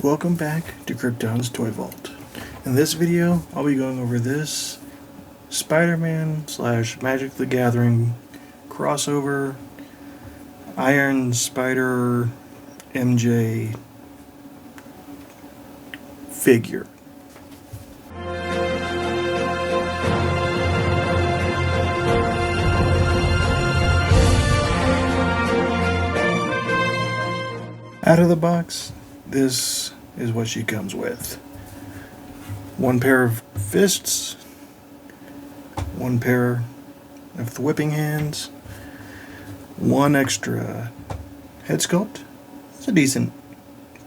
welcome back to Krypton's Toy Vault. In this video, I'll be going over this Spider-Man / Magic the Gathering crossover Iron Spider MJ figure. Out of the box, this is what she comes with. One pair of fists, one pair of the whipping hands, one extra head sculpt. It's a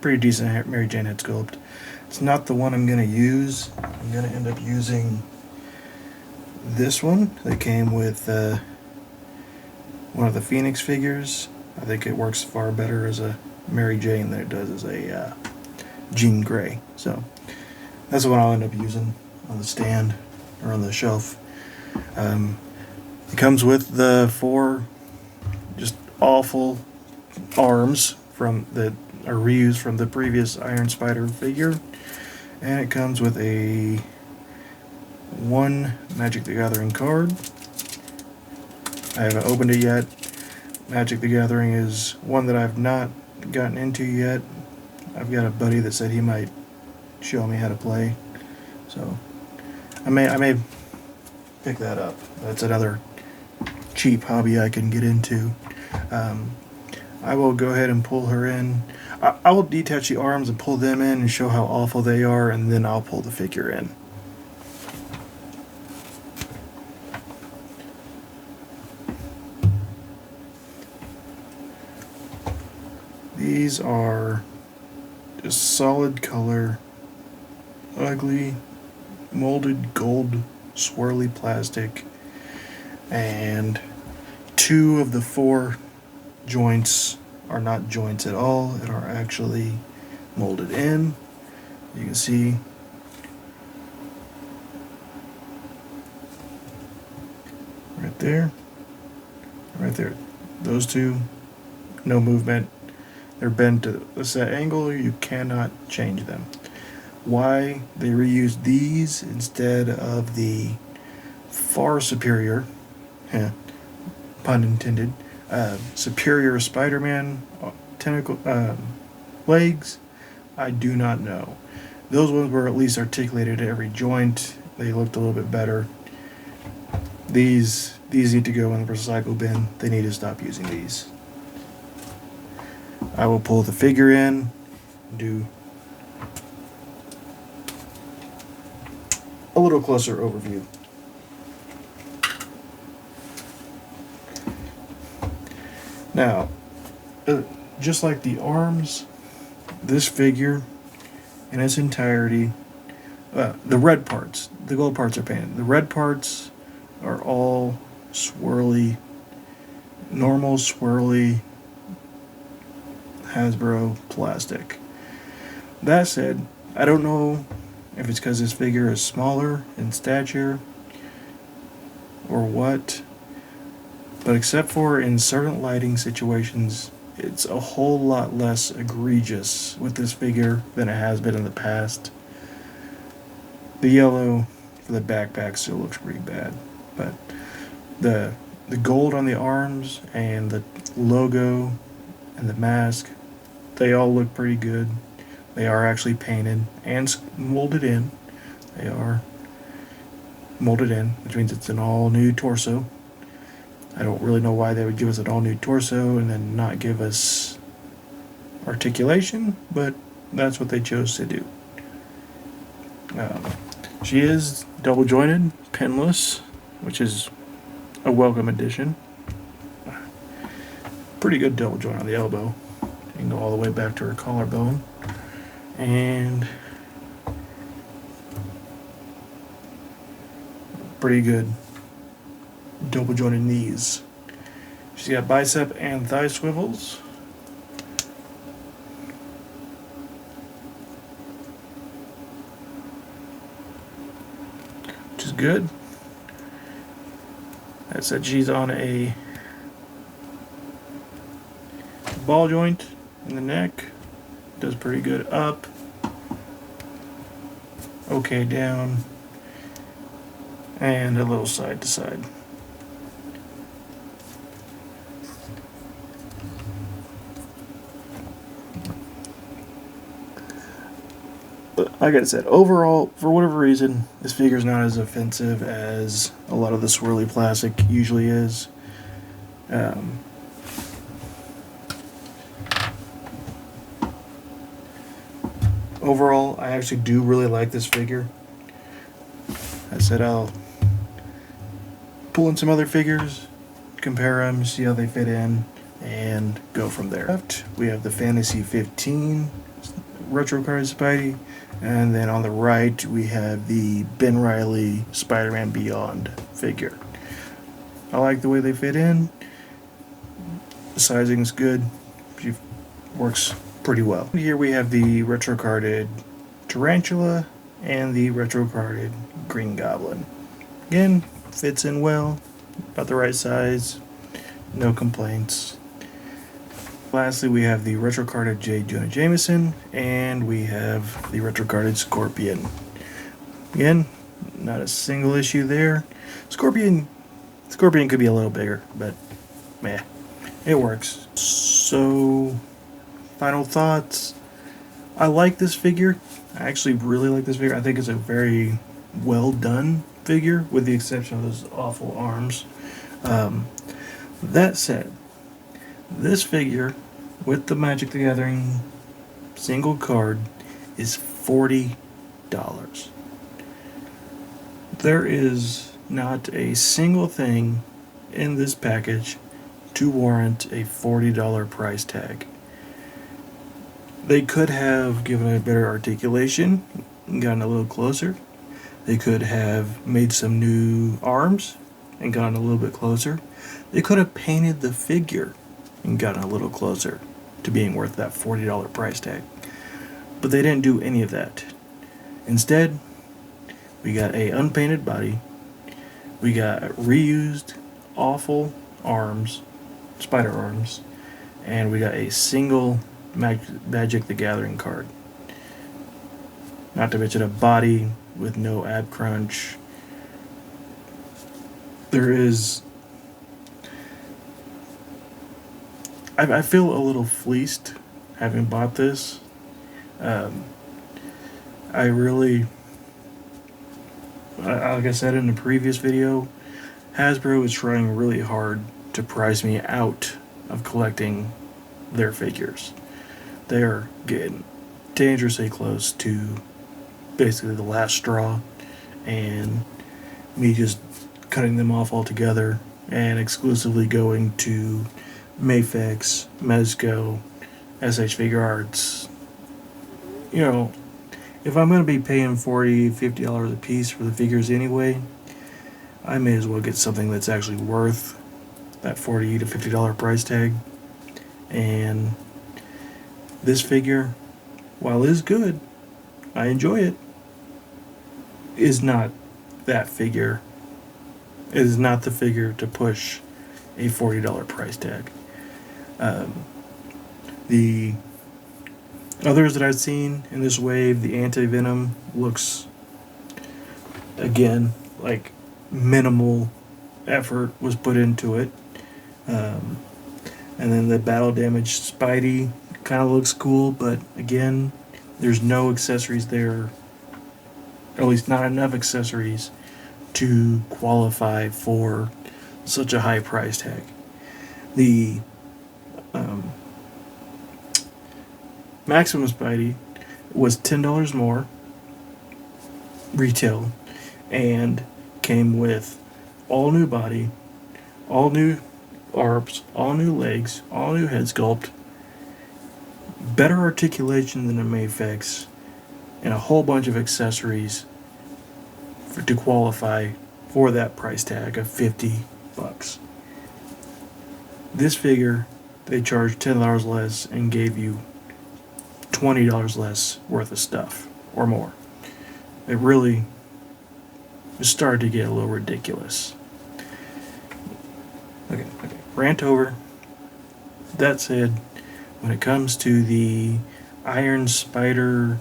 pretty decent Mary Jane head sculpt. It's not the one I'm going to use. I'm going to end up using this one that came with one of the Phoenix figures. I think it works far better as a Mary Jane than it does as a Jean Grey. So that's what I'll end up using on the stand or on the shelf. It comes with the 4 just awful arms that are reused from the previous Iron Spider figure, and it comes with a 1 Magic the Gathering card. I haven't opened it yet. Magic the Gathering is one that I've not gotten into yet. I've got a buddy that said he might show me how to play, so I may pick that up. That's another cheap hobby I can get into. I will go ahead and pull her in. I will detach the arms and pull them in and show how awful they are, and then I'll pull the figure in. These are just solid color, ugly, molded gold swirly plastic, and 2 of the 4 joints are not joints at all and are actually molded in. You can see right there, those 2, no movement. They're bent to a set angle. You cannot change them. Why they reused these instead of the far superior, pun intended, superior Spider-Man tentacle legs, I do not know. Those ones were at least articulated at every joint. They looked a little bit better. These need to go in the recycle bin. They need to stop using these. I will pull the figure in, do a little closer overview. Now, just like the arms, this figure in its entirety, the red parts, the gold parts are painted. The red parts are all swirly, normal swirly Hasbro plastic. That said, I don't know if it's because this figure is smaller in stature or what, but except for in certain lighting situations, it's a whole lot less egregious with this figure than it has been in the past. The yellow for the backpack still looks pretty bad, but the gold on the arms and the logo and the mask, they all look pretty good. They are actually painted and molded in. They are molded in, which means it's an all-new torso. I don't really know why they would give us an all-new torso and then not give us articulation, but that's what they chose to do. She is double-jointed, pinless, which is a welcome addition. Pretty good double joint on the elbow. You can go all the way back to her collarbone. And pretty good double jointed knees. She's got bicep and thigh swivels. Which is good. That said, she's on a ball joint in the neck. Does pretty good up. okay down, and a little side to side. But like I said, overall, for whatever reason, this figure's not as offensive as a lot of the swirly plastic usually is. Overall, I actually do really like this figure. I said I'll pull in some other figures, compare them, see how they fit in, and go from there. Left, we have the Fantasy 15 retro card Spidey, and then on the right we have the Ben Reilly Spider-Man Beyond figure. I like the way they fit in. The sizing's good. She works pretty well. Here we have the retro carded Tarantula and the retro carded Green Goblin. Again, fits in well, about the right size, no complaints. Lastly, we have the retro carded J. Jonah Jameson, and we have the retro carded Scorpion. Again, not a single issue there. Scorpion could be a little bigger, but meh, it works. So, final thoughts. I like this figure. I actually really like this figure. I think it's a very well done figure, with the exception of those awful arms. That said, this figure with the Magic the Gathering single card is $40. There is not a single thing in this package to warrant a $40 price tag. They could have given it a better articulation and gotten a little closer. They could have made some new arms and gotten a little bit closer. They could have painted the figure and gotten a little closer to being worth that $40 price tag. But they didn't do any of that. Instead, we got a unpainted body. We got reused awful arms, spider arms, and we got a single Magic the Gathering card. Not to mention a body with no ab crunch. There is... I feel a little fleeced having bought this. I really... like I said in the previous video, Hasbro is trying really hard to price me out of collecting their figures. They are getting dangerously close to basically the last straw, and me just cutting them off altogether and exclusively going to Mayfix, Mezco, SH Figure Arts. You know, if I'm going to be paying $40, $50 a piece for the figures anyway, I may as well get something that's actually worth that $40 to $50 price tag. And this figure, while it is good, I enjoy it, is not that figure. It is not the figure to push a $40 price tag. The others that I've seen in this wave, the Anti-Venom looks, again, like minimal effort was put into it. And then the Battle Damage Spidey kind of looks cool, but again, there's no accessories there, or at least not enough accessories to qualify for such a high price tag. The Maximum Spidey was $10 more retail and came with all new body, all new arms, all new legs, all new head sculpt, better articulation than a Mayfix, and a whole bunch of accessories to qualify for that price tag of $50. This figure, they charged $10 less and gave you $20 less worth of stuff, or more. It really started to get a little ridiculous. Okay, rant over. That said, when it comes to the Iron Spider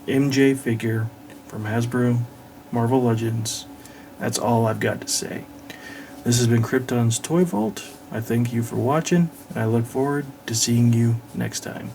MJ figure from Hasbro, Marvel Legends. That's all I've got to say. This has been Krypton's Toy Vault. I thank you for watching, and I look forward to seeing you next time.